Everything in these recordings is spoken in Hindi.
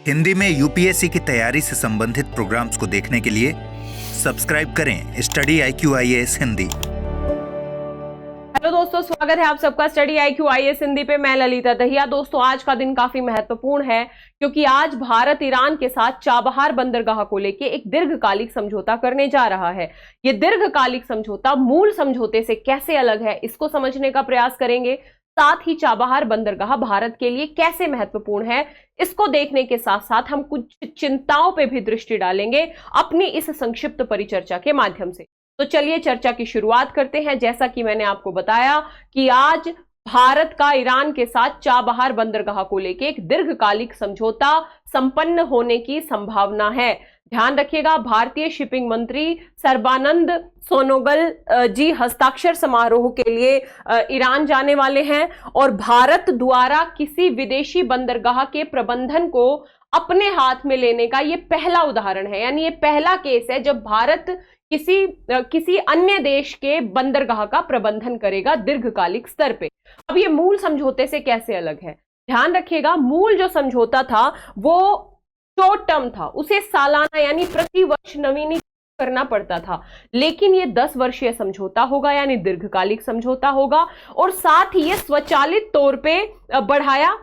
हिंदी में यूपीएससी की तैयारी से संबंधित प्रोग्राम्स को देखने के लिए सब्सक्राइब करें study IQ IAS Hindi. Hello दोस्तों, स्वागत है आप सबका स्टडी IQ IAS हिंदी पे। मैं ललिता दहिया। दोस्तों, आज का दिन काफी महत्वपूर्ण है क्योंकि आज भारत ईरान के साथ चाबहार बंदरगाह को लेके एक दीर्घकालिक समझौता करने जा रहा है। ये दीर्घकालिक समझौता मूल समझौते से कैसे अलग है, इसको समझने का प्रयास करेंगे। साथ ही चाबहार बंदरगाह भारत के लिए कैसे महत्वपूर्ण है, इसको देखने के साथ साथ हम कुछ चिंताओं पे भी दृष्टि डालेंगे अपनी इस संक्षिप्त परिचर्चा के माध्यम से। तो चलिए चर्चा की शुरुआत करते हैं। जैसा कि मैंने आपको बताया कि आज भारत का ईरान के साथ चाबहार बंदरगाह को लेकर एक दीर्घकालिक समझौता संपन्न होने की संभावना है। ध्यान रखिएगा, भारतीय शिपिंग मंत्री सर्बानंद सोनोगल जी हस्ताक्षर समारोह के लिए ईरान जाने वाले हैं और भारत द्वारा किसी विदेशी बंदरगाह के प्रबंधन को अपने हाथ में लेने का ये पहला उदाहरण है। यानी ये पहला केस है जब भारत किसी अन्य देश के बंदरगाह का प्रबंधन करेगा दीर्घकालिक स्तर पे। अब ये मूल समझौते से कैसे अलग है, ध्यान रखिएगा। मूल जो समझौता था वो शॉर्ट टर्म था, उसे सालाना यानी प्रति वर्ष नवीनीकरण करना पड़ता था, लेकिन ये 10 वर्षीय समझौता होगा यानी दीर्घकालिक समझौता होगा और साथ ही ये स्वचालित तौर पे बढ़ाया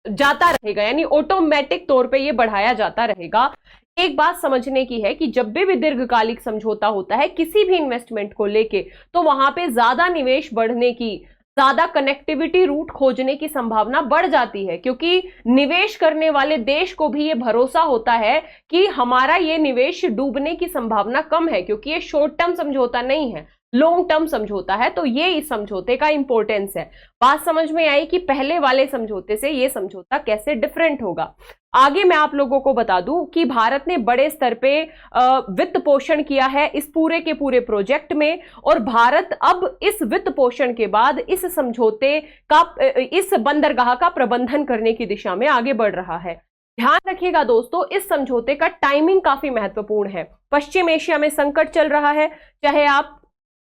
जाता रहेगा, यानी ऑटोमेटिक तौर पे ये बढ़ाया जाता रहेगा। एक बात समझने की है कि जब भी दीर्घकालिक समझौता होता है किसी भी इन्वेस्टमेंट को लेके, तो वहां पे ज्यादा निवेश बढ़ने की, ज्यादा कनेक्टिविटी रूट खोजने की संभावना बढ़ जाती है, क्योंकि निवेश करने वाले देश को भी ये भरोसा होता है कि हमारा ये निवेश डूबने की संभावना कम है, क्योंकि ये शॉर्ट टर्म समझौता नहीं है, लॉन्ग टर्म समझौता है। तो ये इस समझौते का इंपॉर्टेंस है। बात समझ में आई कि पहले वाले समझौते से ये समझौता कैसे डिफरेंट होगा। आगे मैं आप लोगों को बता दूं कि भारत ने बड़े स्तर पे वित्त पोषण किया है इस पूरे के पूरे प्रोजेक्ट में और भारत अब इस वित्त पोषण के बाद इस समझौते का, इस बंदरगाह का प्रबंधन करने की दिशा में आगे बढ़ रहा है। ध्यान रखिएगा दोस्तों, इस समझौते का टाइमिंग काफी महत्वपूर्ण है। पश्चिम एशिया में संकट चल रहा है, चाहे आप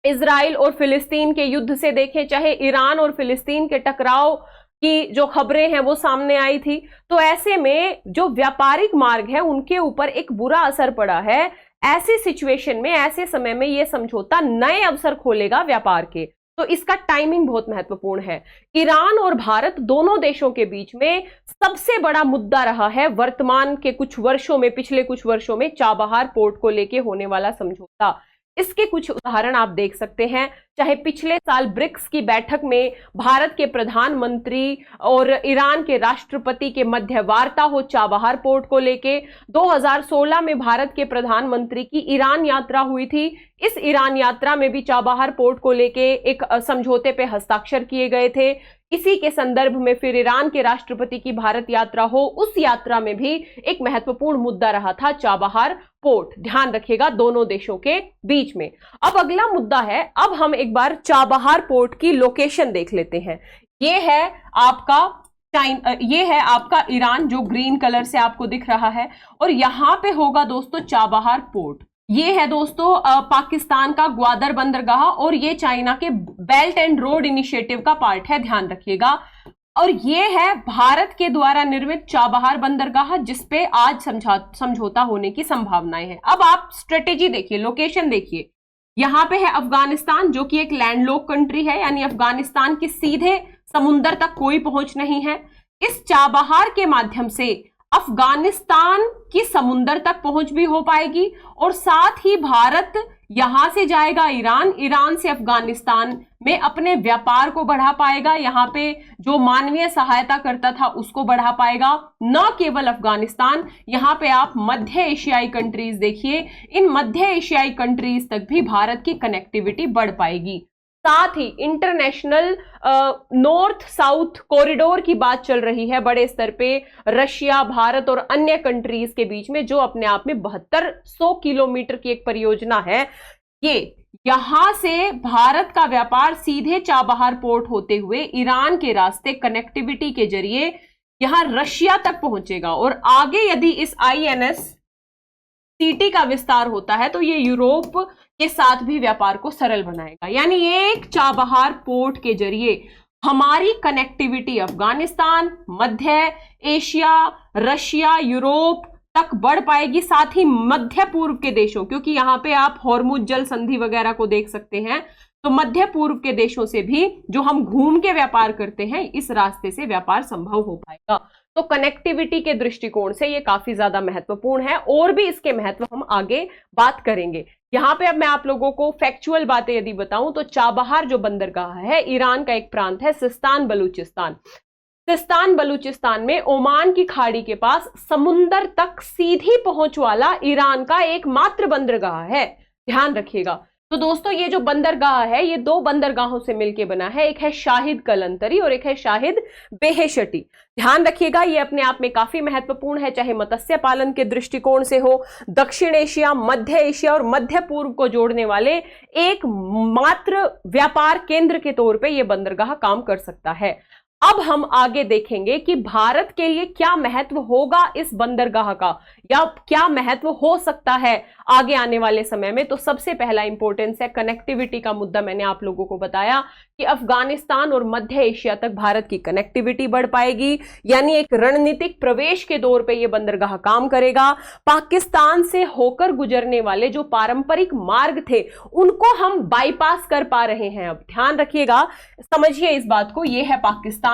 इजराइल और फिलिस्तीन के युद्ध से देखें, चाहे ईरान और फिलिस्तीन के टकराव की जो खबरें हैं वो सामने आई थी, तो ऐसे में जो व्यापारिक मार्ग है उनके ऊपर एक बुरा असर पड़ा है। ऐसी सिचुएशन में, ऐसे समय में ये समझौता नए अवसर खोलेगा व्यापार के, तो इसका टाइमिंग बहुत महत्वपूर्ण है। ईरान और भारत दोनों देशों के बीच में सबसे बड़ा मुद्दा रहा है वर्तमान के कुछ वर्षों में, पिछले कुछ वर्षों में चाबहार पोर्ट को लेके होने वाला समझौता। इसके कुछ उदाहरण आप देख सकते हैं। चाहे पिछले साल ब्रिक्स की बैठक में भारत के प्रधानमंत्री और ईरान के राष्ट्रपति के मध्य वार्ता हो चाबहार पोर्ट को लेके, 2016 में भारत के प्रधानमंत्री की ईरान यात्रा हुई थी। इस ईरान यात्रा में भी चाबहार पोर्ट को लेके एक समझौते पे हस्ताक्षर किए गए थे। इसी के संदर्भ में फिर ईरान के राष्ट्रपति की भारत यात्रा हो, उस यात्रा में भी एक महत्वपूर्ण मुद्दा रहा था चाबहार पोर्ट। ध्यान रखिएगा, दोनों देशों के बीच में। अब अगला मुद्दा है, अब हम एक बार चाबहार पोर्ट की लोकेशन देख लेते हैं। ये है आपका ईरान, जो ग्रीन कलर से आपको दिख रहा है, और यहां पे होगा दोस्तों चाबहार पोर्ट। ये है दोस्तों पाकिस्तान का ग्वादर बंदरगाह और ये चाइना के बेल्ट एंड रोड इनिशिएटिव का पार्ट है, ध्यान रखिएगा। और ये है भारत के द्वारा निर्मित चाबहार बंदरगाह, जिसपे आज समझौता होने की संभावनाएं हैं। अब आप स्ट्रेटेजी देखिए, लोकेशन देखिए। यहां पे है अफगानिस्तान, जो कि एक लैंडलॉक कंट्री है, यानी अफगानिस्तान की सीधे समुंदर तक कोई पहुंच नहीं है। इस चाबहार के माध्यम से अफगानिस्तान की समुंदर तक पहुंच भी हो पाएगी और साथ ही भारत यहां से जाएगा ईरान, ईरान से अफगानिस्तान में अपने व्यापार को बढ़ा पाएगा, यहां पे जो मानवीय सहायता करता था उसको बढ़ा पाएगा। न केवल अफगानिस्तान, यहां पे आप मध्य एशियाई कंट्रीज देखिए, इन मध्य एशियाई कंट्रीज तक भी भारत की कनेक्टिविटी बढ़ पाएगी। साथ ही इंटरनेशनल नॉर्थ साउथ कॉरिडोर की बात चल रही है बड़े स्तर पे रशिया, भारत और अन्य कंट्रीज के बीच में, जो अपने आप में 7200 किलोमीटर की एक परियोजना है। ये यहां से भारत का व्यापार सीधे चाबहार पोर्ट होते हुए ईरान के रास्ते कनेक्टिविटी के जरिए यहां रशिया तक पहुंचेगा और आगे यदि इस INS सिटी का विस्तार होता है तो ये यूरोप के साथ भी व्यापार को सरल बनाएगा। यानी एक चाबहार पोर्ट के जरिए हमारी कनेक्टिविटी अफगानिस्तान, मध्य एशिया, रशिया, यूरोप तक बढ़ पाएगी, साथ ही मध्य पूर्व के देशों, क्योंकि यहां पे आप हॉर्मुज जल संधि वगैरह को देख सकते हैं, तो मध्य पूर्व के देशों से भी जो हम घूम के व्यापार करते हैं, इस रास्ते से व्यापार संभव हो पाएगा। तो कनेक्टिविटी के दृष्टिकोण से ये काफी ज्यादा महत्वपूर्ण है, और भी इसके महत्व हम आगे बात करेंगे। यहां पे अब मैं आप लोगों को फैक्चुअल बातें यदि बताऊं तो चाबहार जो बंदरगाह है, ईरान का एक प्रांत है, सिस्तान बलूचिस्तान। सिस्तान बलूचिस्तान में ओमान की खाड़ी के पास समुंदर तक सीधी पहुंच वाला ईरान का एकमात्र बंदरगाह है, ध्यान रखिएगा। तो दोस्तों ये जो बंदरगाह है, ये दो बंदरगाहों से मिलकर बना है, एक है शाहिद कलंतरी और एक है शाहिद बेहेशती। ध्यान रखिएगा, ये अपने आप में काफी महत्वपूर्ण है, चाहे मत्स्य पालन के दृष्टिकोण से हो, दक्षिण एशिया, मध्य एशिया और मध्य पूर्व को जोड़ने वाले एक मात्र व्यापार केंद्र के तौर पे ये बंदरगाह काम कर सकता है। अब हम आगे देखेंगे कि भारत के लिए क्या महत्व होगा इस बंदरगाह का, या क्या महत्व हो सकता है आगे आने वाले समय में। तो सबसे पहला इंपॉर्टेंस है कनेक्टिविटी का मुद्दा। मैंने आप लोगों को बताया कि अफगानिस्तान और मध्य एशिया तक भारत की कनेक्टिविटी बढ़ पाएगी, यानी एक रणनीतिक प्रवेश के तौर पे ये बंदरगाह काम करेगा। पाकिस्तान से होकर गुजरने वाले जो पारंपरिक मार्ग थे, उनको हम बाईपास कर पा रहे हैं। अब ध्यान रखिएगा, समझिए इस बात को, ये है पाकिस्तान,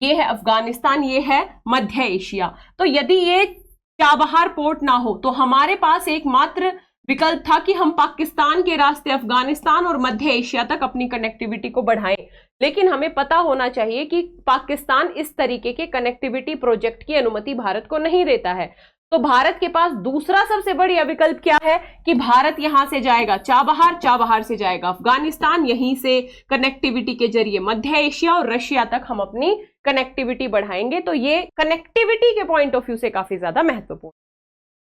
ये है अफगानिस्तान, ये है मध्य एशिया। तो यदि ये चाबहार पोर्ट ना हो तो हमारे पास एकमात्र विकल्प था कि हम पाकिस्तान के रास्ते अफगानिस्तान और मध्य एशिया तक अपनी कनेक्टिविटी को बढ़ाएं। लेकिन हमें पता होना चाहिए कि पाकिस्तान इस तरीके के कनेक्टिविटी प्रोजेक्ट की अनुमति भारत को नहीं देता है। तो भारत के पास दूसरा सबसे बढ़िया विकल्प क्या है कि भारत यहां से जाएगा चाबहार, चाबहार से जाएगा अफगानिस्तान, यहीं से कनेक्टिविटी के जरिए मध्य एशिया और रशिया तक हम अपनी कनेक्टिविटी बढ़ाएंगे। तो ये कनेक्टिविटी के पॉइंट ऑफ व्यू से काफी ज्यादा महत्वपूर्ण।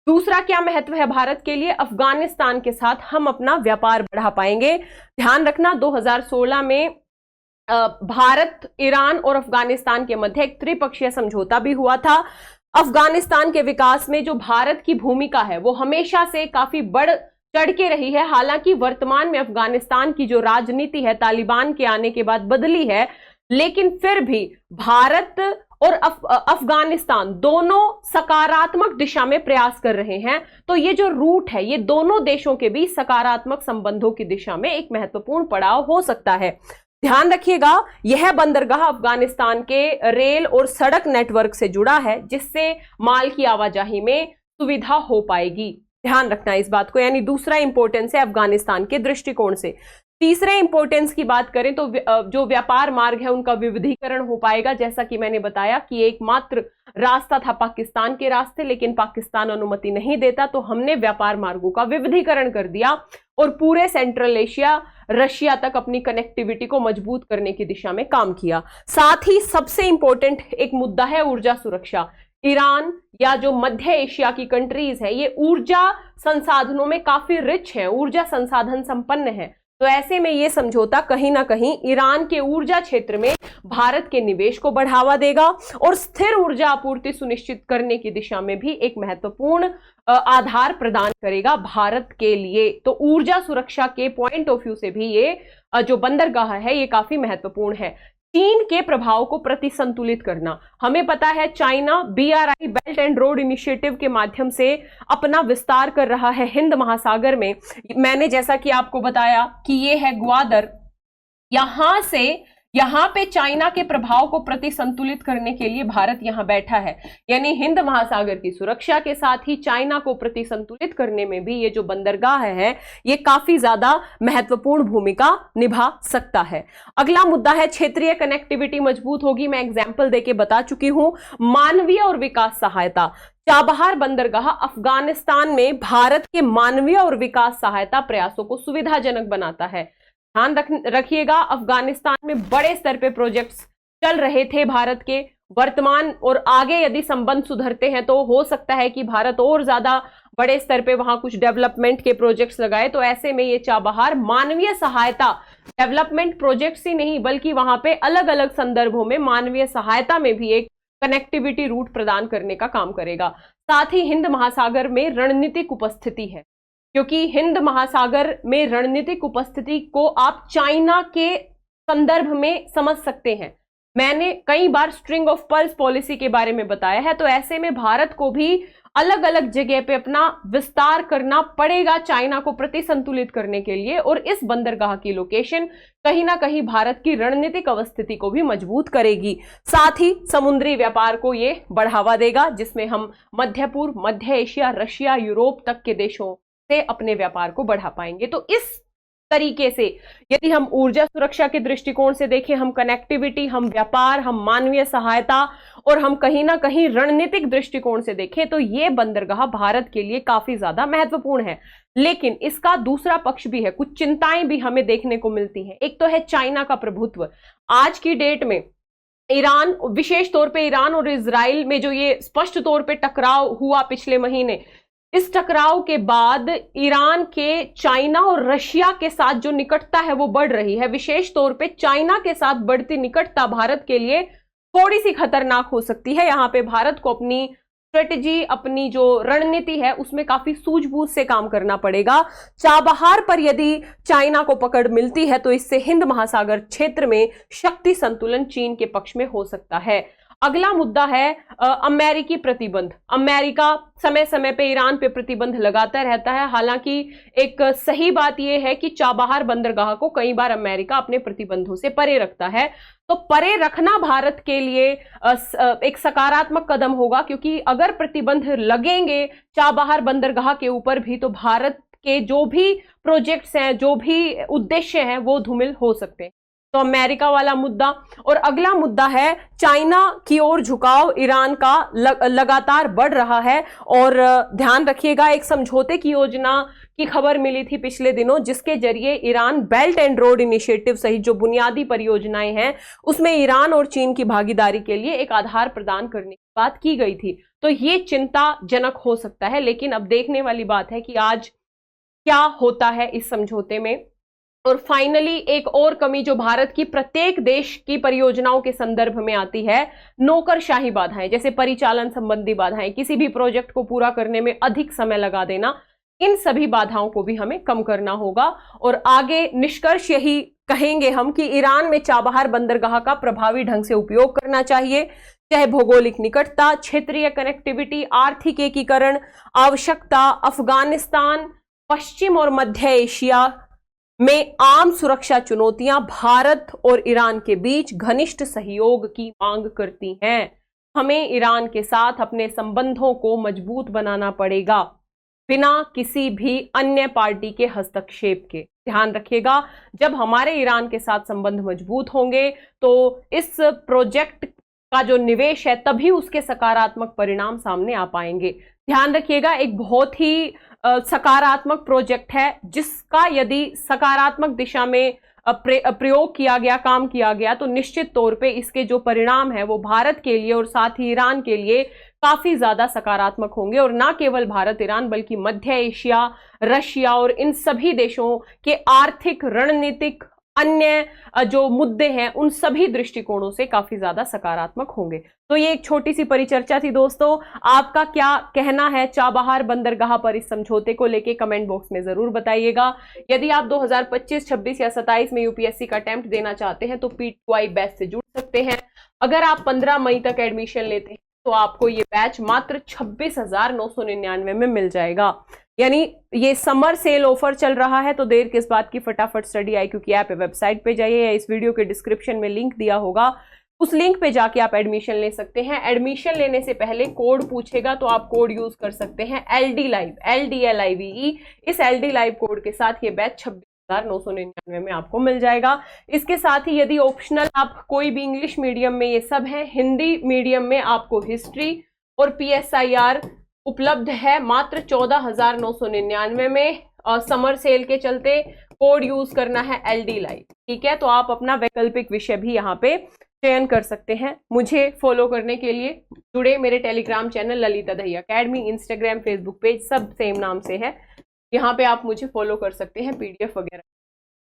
दूसरा क्या महत्व है भारत के लिए, अफगानिस्तान के साथ हम अपना व्यापार बढ़ा पाएंगे। ध्यान रखना 2016 में भारत, ईरान और अफगानिस्तान के मध्य एक त्रिपक्षीय समझौता भी हुआ था। अफगानिस्तान के विकास में जो भारत की भूमिका है वो हमेशा से काफी बढ़ चढ़ के रही है। हालांकि वर्तमान में अफगानिस्तान की जो राजनीति है तालिबान के आने के बाद बदली है, लेकिन फिर भी भारत और अफगानिस्तान दोनों सकारात्मक दिशा में प्रयास कर रहे हैं। तो ये जो रूट है, ये दोनों देशों के बीच सकारात्मक संबंधों की दिशा में एक महत्वपूर्ण पड़ाव हो सकता है। ध्यान रखिएगा, यह बंदरगाह अफगानिस्तान के रेल और सड़क नेटवर्क से जुड़ा है, जिससे माल की आवाजाही में सुविधा हो पाएगी। ध्यान रखना इस बात को, यानी दूसरा इंपॉर्टेंस है अफगानिस्तान के दृष्टिकोण से। तीसरे इंपॉर्टेंस की बात करें तो जो व्यापार मार्ग है उनका विविधीकरण हो पाएगा। जैसा कि मैंने बताया कि एकमात्र रास्ता था पाकिस्तान के रास्ते, लेकिन पाकिस्तान अनुमति नहीं देता, तो हमने व्यापार मार्गों का विविधीकरण कर दिया और पूरे सेंट्रल एशिया, रशिया तक अपनी कनेक्टिविटी को मजबूत करने की दिशा में काम किया। साथ ही सबसे इंपॉर्टेंट एक मुद्दा है ऊर्जा सुरक्षा। ईरान या जो मध्य एशिया की कंट्रीज है, ये ऊर्जा संसाधनों में काफी रिच है, ऊर्जा संसाधन संपन्न है। तो ऐसे में ये समझौता कहीं ना कहीं ईरान के ऊर्जा क्षेत्र में भारत के निवेश को बढ़ावा देगा और स्थिर ऊर्जा आपूर्ति सुनिश्चित करने की दिशा में भी एक महत्वपूर्ण आधार प्रदान करेगा भारत के लिए। तो ऊर्जा सुरक्षा के पॉइंट ऑफ व्यू से भी ये जो बंदरगाह है ये काफी महत्वपूर्ण है। चीन के प्रभाव को प्रतिसंतुलित करना, हमें पता है China BRI belt and road initiative के माध्यम से अपना विस्तार कर रहा है हिंद महासागर में। मैंने जैसा कि आपको बताया कि ये है ग्वादर, यहां पे चाइना के प्रभाव को प्रतिसंतुलित करने के लिए भारत यहां बैठा है। यानी हिंद महासागर की सुरक्षा के साथ ही चाइना को प्रतिसंतुलित करने में भी ये जो बंदरगाह है ये काफी ज्यादा महत्वपूर्ण भूमिका निभा सकता है। अगला मुद्दा है क्षेत्रीय कनेक्टिविटी मजबूत होगी। मैं एग्जाम्पल देके बता चुकी हूं। मानवीय और विकास सहायता, चाबहार बंदरगाह अफगानिस्तान में भारत के मानवीय और विकास सहायता प्रयासों को सुविधाजनक बनाता है। ध्यान रखिएगा, अफगानिस्तान में बड़े स्तर पे प्रोजेक्ट्स चल रहे थे भारत के। वर्तमान और आगे यदि संबंध सुधरते हैं तो हो सकता है कि भारत और ज्यादा बड़े स्तर पे वहां कुछ डेवलपमेंट के प्रोजेक्ट्स लगाए। तो ऐसे में ये चाबहार मानवीय सहायता, डेवलपमेंट प्रोजेक्ट्स ही नहीं बल्कि वहां पे अलग अलग संदर्भों में मानवीय सहायता में भी एक कनेक्टिविटी रूट प्रदान करने का काम करेगा। साथ ही हिंद महासागर में रणनीतिक उपस्थिति है, क्योंकि हिंद महासागर में रणनीतिक उपस्थिति को आप चाइना के संदर्भ में समझ सकते हैं। मैंने कई बार स्ट्रिंग ऑफ पर्ल्स पॉलिसी के बारे में बताया है। तो ऐसे में भारत को भी अलग अलग जगह पे अपना विस्तार करना पड़ेगा चाइना को प्रतिसंतुलित करने के लिए, और इस बंदरगाह की लोकेशन कहीं ना कहीं भारत की रणनीतिक अवस्थिति को भी मजबूत करेगी। साथ ही समुद्री व्यापार को ये बढ़ावा देगा, जिसमें हम मध्य पूर्व, मध्य एशिया, रशिया, यूरोप तक के देशों से अपने व्यापार को बढ़ा पाएंगे। तो इस तरीके से यदि हम ऊर्जा सुरक्षा के दृष्टिकोण से देखें, हम कनेक्टिविटी, हम व्यापार, हम मानवीय सहायता और हम कहीं ना कहीं रणनीतिक दृष्टिकोण से देखें, तो ये बंदरगाह भारत के लिए काफी ज्यादा महत्वपूर्ण है। लेकिन इसका दूसरा पक्ष भी है, कुछ चिंताएं भी हमें देखने को मिलती हैं। एक तो है चाइना का प्रभुत्व। आज की डेट में ईरान, विशेष तौर पे ईरान और इजराइल में जो ये स्पष्ट तौर पे टकराव हुआ पिछले महीने, इस टकराव के बाद ईरान के चाइना और रशिया के साथ जो निकटता है वो बढ़ रही है। विशेष तौर पे चाइना के साथ बढ़ती निकटता भारत के लिए थोड़ी सी खतरनाक हो सकती है। यहाँ पे भारत को अपनी स्ट्रेटेजी, अपनी जो रणनीति है उसमें काफी सूझबूझ से काम करना पड़ेगा। चाबहार पर यदि चाइना को पकड़ मिलती है तो इससे हिंद महासागर क्षेत्र में शक्ति संतुलन चीन के पक्ष में हो सकता है। अगला मुद्दा है अमेरिकी प्रतिबंध। अमेरिका समय समय पे ईरान पे प्रतिबंध लगाता रहता है। हालांकि एक सही बात यह है कि चाबहार बंदरगाह को कई बार अमेरिका अपने प्रतिबंधों से परे रखता है। तो परे रखना भारत के लिए एक सकारात्मक कदम होगा, क्योंकि अगर प्रतिबंध लगेंगे चाबहार बंदरगाह के ऊपर भी तो भारत के जो भी प्रोजेक्ट्स हैं, जो भी उद्देश्य हैं, वो धूमिल हो सकते हैं। तो अमेरिका वाला मुद्दा। और अगला मुद्दा है चाइना की ओर झुकाव ईरान का लगातार बढ़ रहा है। और ध्यान रखिएगा, एक समझौते की योजना की खबर मिली थी पिछले दिनों, जिसके जरिए Iran belt and road initiative सहित जो बुनियादी परियोजनाएं हैं उसमें ईरान और चीन की भागीदारी के लिए एक आधार प्रदान करने की बात की गई थी। तो ये चिंताजनक हो सकता है, लेकिन अब देखने वाली बात है कि आज क्या होता है इस समझौते में। और फाइनली एक और कमी जो भारत की प्रत्येक देश की परियोजनाओं के संदर्भ में आती है, नौकरशाही बाधाएं, जैसे परिचालन संबंधी बाधाएं, किसी भी प्रोजेक्ट को पूरा करने में अधिक समय लगा देना, इन सभी बाधाओं को भी हमें कम करना होगा। और आगे निष्कर्ष यही कहेंगे हम कि ईरान में चाबहार बंदरगाह का प्रभावी ढंग से उपयोग करना चाहिए, चाहे भौगोलिक निकटता, क्षेत्रीय कनेक्टिविटी, आर्थिक एकीकरण, आवश्यकता, अफगानिस्तान, पश्चिम और मध्य एशिया में आम सुरक्षा चुनौतियां भारत और ईरान के बीच घनिष्ठ सहयोग की मांग करती हैं। हमें ईरान के साथ अपने संबंधों को मजबूत बनाना पड़ेगा, बिना किसी भी अन्य पार्टी के हस्तक्षेप के। ध्यान रखिएगा, जब हमारे ईरान के साथ संबंध मजबूत होंगे तो इस प्रोजेक्ट का जो निवेश है तभी उसके सकारात्मक परिणाम सामने आ पाएंगे। ध्यान रखिएगा, एक बहुत ही सकारात्मक प्रोजेक्ट है, जिसका यदि सकारात्मक दिशा में प्रयोग किया गया, काम किया गया, तो निश्चित तौर पे इसके जो परिणाम है वो भारत के लिए और साथ ही ईरान के लिए काफी ज्यादा सकारात्मक होंगे। और ना केवल भारत ईरान बल्कि मध्य एशिया, रशिया और इन सभी देशों के आर्थिक, रणनीतिक, अन्य जो मुद्दे हैं उन सभी दृष्टिकोणों से काफी ज्यादा सकारात्मक होंगे। तो ये एक छोटी सी परिचर्चा थी दोस्तों। आपका क्या कहना है चाबहार बंदरगाह पर इस समझौते को लेके कमेंट बॉक्स में जरूर बताइएगा। यदि आप 2025, 26 या 27 में यूपीएससी का अटेम्प्ट देना चाहते हैं तो P2I बैच से जुड़ सकते हैं। अगर आप 15 मई तक एडमिशन लेते हैं तो आपको ये बैच मात्र 26,999 में मिल जाएगा। यानी ये समर सेल ऑफर चल रहा है, तो देर किस बात की, फटाफट स्टडी IQ की ऐप वेबसाइट पे जाइए, या इस वीडियो के डिस्क्रिप्शन में लिंक दिया होगा, उस लिंक पे जाके आप एडमिशन ले सकते हैं। एडमिशन लेने से पहले कोड पूछेगा तो आप कोड यूज कर सकते हैं LD Live, LDLIVE। इस LD Live कोड के साथ ये बैच 26,999 में आपको मिल जाएगा। इसके साथ ही यदि ऑप्शनल आप कोई भी इंग्लिश मीडियम में, ये सब है, हिंदी मीडियम में आपको हिस्ट्री और PSIR उपलब्ध है मात्र 14,999 में। समर सेल के चलते कोड यूज करना है LD Live, ठीक है। तो आप अपना वैकल्पिक विषय भी यहाँ पे चयन कर सकते हैं। मुझे फॉलो करने के लिए जुड़े मेरे Telegram channel Lalita Dahiya academy, Instagram, Facebook page सब सेम नाम से है, यहाँ पे आप मुझे फॉलो कर सकते हैं, PDF वगैरह।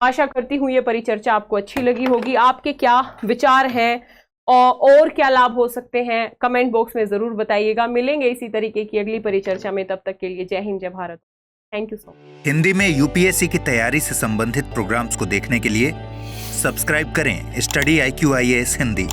आशा करती हूँ ये परिचर्चा आपको अच्छी लगी होगी। आपके क्या विचार हैं और क्या लाभ हो सकते हैं, कमेंट बॉक्स में जरूर बताइएगा। मिलेंगे इसी तरीके की अगली परिचर्चा में, तब तक के लिए जय हिंद, जय Bharat. Thank you so much. Hindi में यूपीएससी की तैयारी से संबंधित प्रोग्राम्स को देखने के लिए सब्सक्राइब करें स्टडी IQ IAS हिंदी।